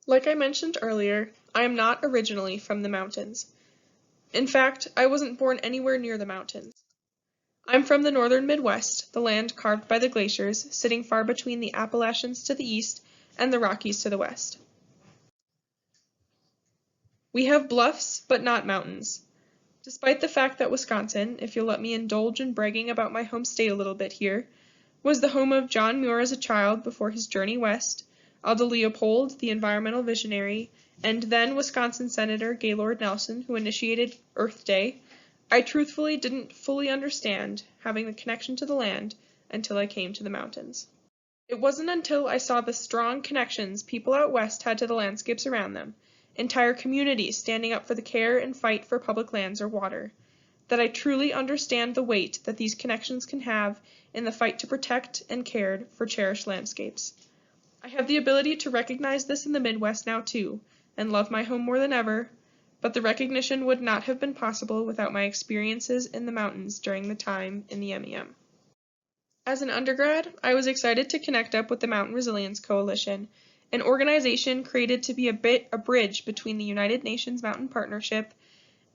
Like I mentioned earlier, I am not originally from the mountains. In fact, I wasn't born anywhere near the mountains. I'm from the northern Midwest, the land carved by the glaciers, sitting far between the Appalachians to the east and the Rockies to the west. We have bluffs, but not mountains. Despite the fact that Wisconsin, if you'll let me indulge in bragging about my home state a little bit here, was the home of John Muir as a child before his journey west, Aldo Leopold, the environmental visionary, and then Wisconsin Senator Gaylord Nelson, who initiated Earth Day, I truthfully didn't fully understand having the connection to the land until I came to the mountains. It wasn't until I saw the strong connections people out west had to the landscapes around them, entire communities standing up for the care and fight for public lands or water, that I truly understand the weight that these connections can have in the fight to protect and care for cherished landscapes. I have the ability to recognize this in the Midwest now too, and love my home more than ever, but the recognition would not have been possible without my experiences in the mountains during the time in the MEM. As an undergrad, I was excited to connect up with the Mountain Resilience Coalition, an organization created to be a bridge between the United Nations Mountain Partnership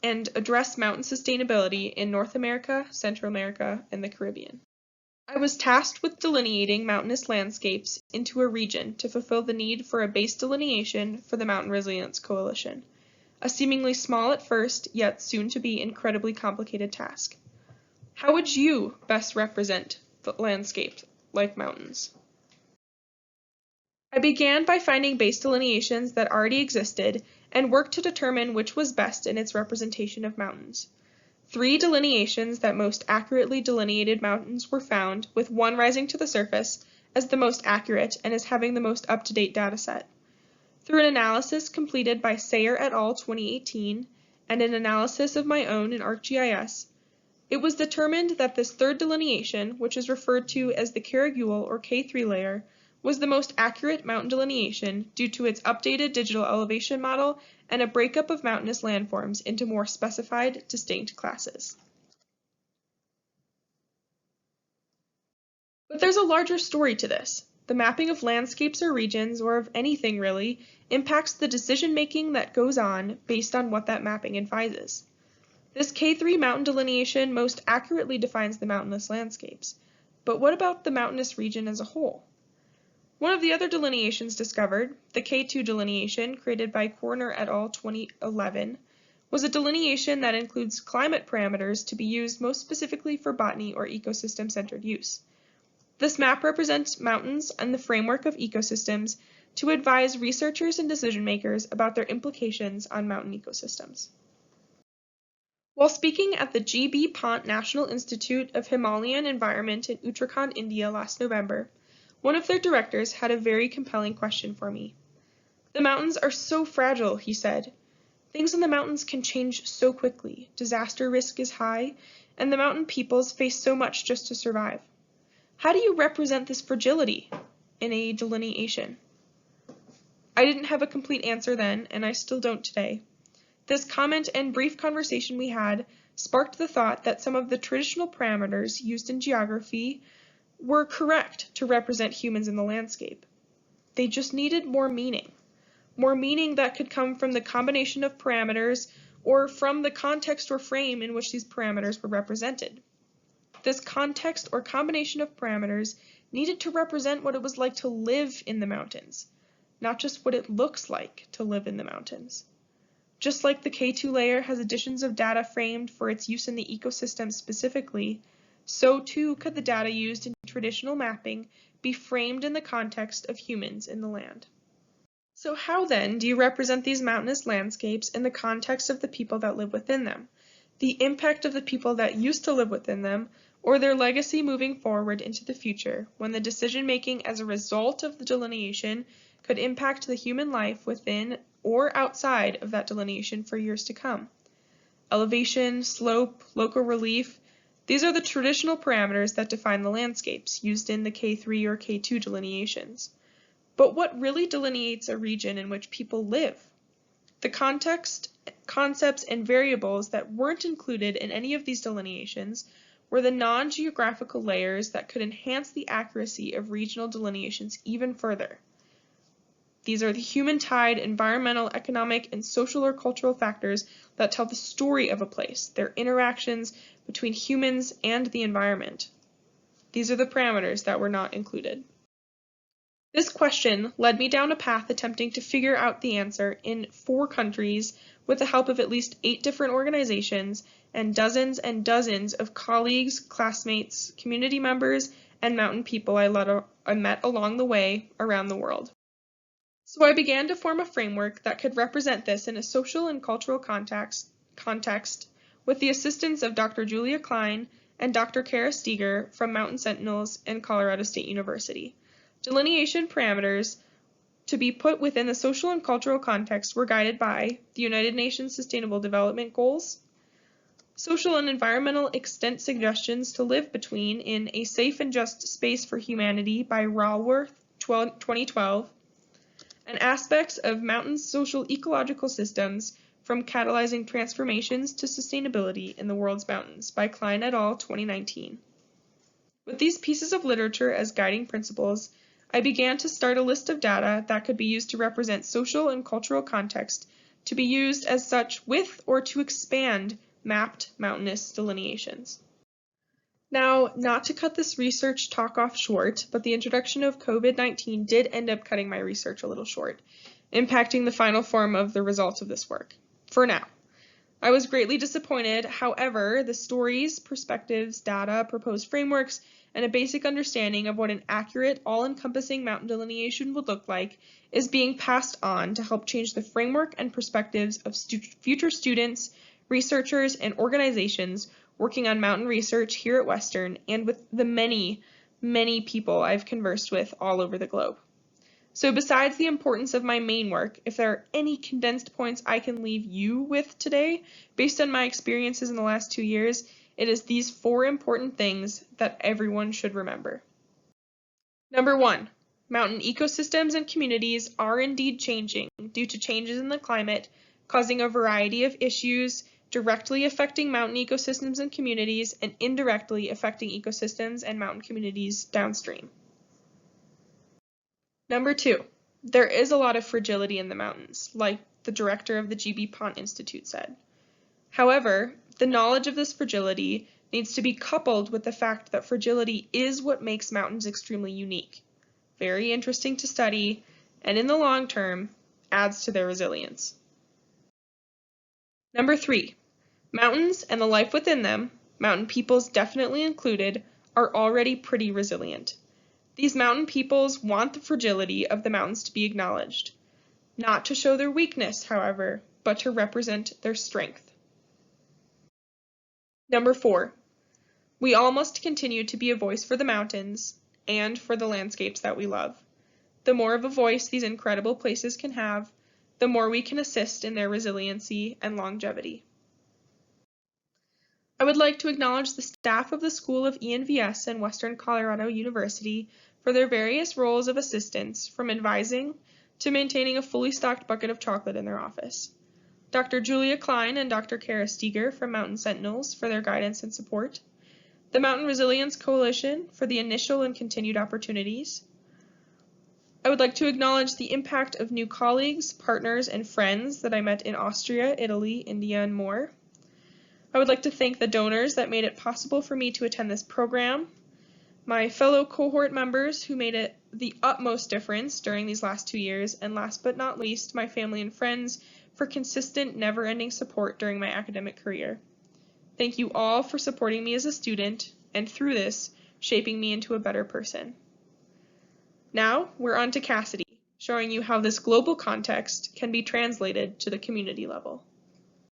and address mountain sustainability in North America, Central America, and the Caribbean. I was tasked with delineating mountainous landscapes into a region to fulfill the need for a base delineation for the Mountain Resilience Coalition, a seemingly small at first, yet soon to be incredibly complicated task. How would you best represent the landscape like mountains? I began by finding base delineations that already existed and worked to determine which was best in its representation of mountains. 3 delineations that most accurately delineated mountains were found, with one rising to the surface as the most accurate and as having the most up-to-date dataset. Through an analysis completed by Sayer et al. 2018 and an analysis of my own in ArcGIS, it was determined that this third delineation, which is referred to as the Carragul or K3 layer, was the most accurate mountain delineation due to its updated digital elevation model and a breakup of mountainous landforms into more specified, distinct classes. But there's a larger story to this. The mapping of landscapes or regions, or of anything really, impacts the decision-making that goes on based on what that mapping advises. This K3 mountain delineation most accurately defines the mountainous landscapes. But what about the mountainous region as a whole? One of the other delineations discovered, the K2 delineation created by Coroner et al. 2011, was a delineation that includes climate parameters to be used most specifically for botany or ecosystem-centered use. This map represents mountains and the framework of ecosystems to advise researchers and decision-makers about their implications on mountain ecosystems. While speaking at the G.B. Pant National Institute of Himalayan Environment in Uttarakhand, India last November, one of their directors had a very compelling question for me. The mountains are so fragile, he said. Things in the mountains can change so quickly, disaster risk is high, and the mountain peoples face so much just to survive. How do you represent this fragility in a delineation? I didn't have a complete answer then, and I still don't today. This comment and brief conversation we had sparked the thought that some of the traditional parameters used in geography were correct to represent humans in the landscape. They just needed more meaning that could come from the combination of parameters or from the context or frame in which these parameters were represented. This context or combination of parameters needed to represent what it was like to live in the mountains, not just what it looks like to live in the mountains. Just like the K2 layer has additions of data framed for its use in the ecosystem specifically, so too could the data used in traditional mapping be framed in the context of humans in the land. So how then do you represent these mountainous landscapes in the context of the people that live within them, the impact of the people that used to live within them, or their legacy moving forward into the future when the decision-making as a result of the delineation could impact the human life within or outside of that delineation for years to come? Elevation, slope, local relief, these are the traditional parameters that define the landscapes used in the K3 or K2 delineations. But what really delineates a region in which people live? The context, concepts, and variables that weren't included in any of these delineations were the non-geographical layers that could enhance the accuracy of regional delineations even further. These are the human-tied environmental, economic, and social or cultural factors that tell the story of a place, their interactions between humans and the environment. These are the parameters that were not included. This question led me down a path attempting to figure out the answer in 4 countries with the help of at least 8 different organizations and dozens of colleagues, classmates, community members, and mountain people I met along the way around the world. So I began to form a framework that could represent this in a social and cultural context with the assistance of Dr. Julia Klein and Dr. Kara Steger from Mountain Sentinels and Colorado State University. Delineation parameters to be put within the social and cultural context were guided by the United Nations Sustainable Development Goals, social and environmental extent suggestions to live between in a safe and just space for humanity by Raworth 2012, and aspects of mountain social ecological systems from catalyzing transformations to sustainability in the world's mountains by Klein et al. 2019. With these pieces of literature as guiding principles, I began to start a list of data that could be used to represent social and cultural context to be used as such with or to expand mapped mountainous delineations. Now, not to cut this research talk off short, but the introduction of COVID-19 did end up cutting my research a little short, impacting the final form of the results of this work. For now. I was greatly disappointed. However, the stories, perspectives, data, proposed frameworks, and a basic understanding of what an accurate, all-encompassing mountain delineation would look like is being passed on to help change the framework and perspectives of future students, researchers, and organizations working on mountain research here at Western and with the many people I've conversed with all over the globe. So besides the importance of my main work, if there are any condensed points I can leave you with today, based on my experiences in the last 2 years, it is these 4 important things that everyone should remember. Number 1, mountain ecosystems and communities are indeed changing due to changes in the climate, causing a variety of issues directly affecting mountain ecosystems and communities and indirectly affecting ecosystems and mountain communities downstream. Number 2, there is a lot of fragility in the mountains, like the director of the G.B. Pont Institute said. However, the knowledge of this fragility needs to be coupled with the fact that fragility is what makes mountains extremely unique, very interesting to study, and in the long term, adds to their resilience. Number 3, mountains and the life within them, mountain peoples definitely included, are already pretty resilient. These mountain peoples want the fragility of the mountains to be acknowledged, not to show their weakness, however, but to represent their strength. Number 4, we all must continue to be a voice for the mountains and for the landscapes that we love. The more of a voice these incredible places can have, the more we can assist in their resiliency and longevity. I would like to acknowledge the staff of the School of ENVS and Western Colorado University for their various roles of assistance, from advising to maintaining a fully stocked bucket of chocolate in their office. Dr. Julia Klein and Dr. Kara Steger from Mountain Sentinels for their guidance and support. The Mountain Resilience Coalition for the initial and continued opportunities. I would like to acknowledge the impact of new colleagues, partners, and friends that I met in Austria, Italy, India, and more. I would like to thank the donors that made it possible for me to attend this program, my fellow cohort members who made it the utmost difference during these last 2 years, and last but not least, my family and friends for consistent, never-ending support during my academic career. Thank you all for supporting me as a student, and through this, shaping me into a better person. Now, we're on to Cassidy, showing you how this global context can be translated to the community level.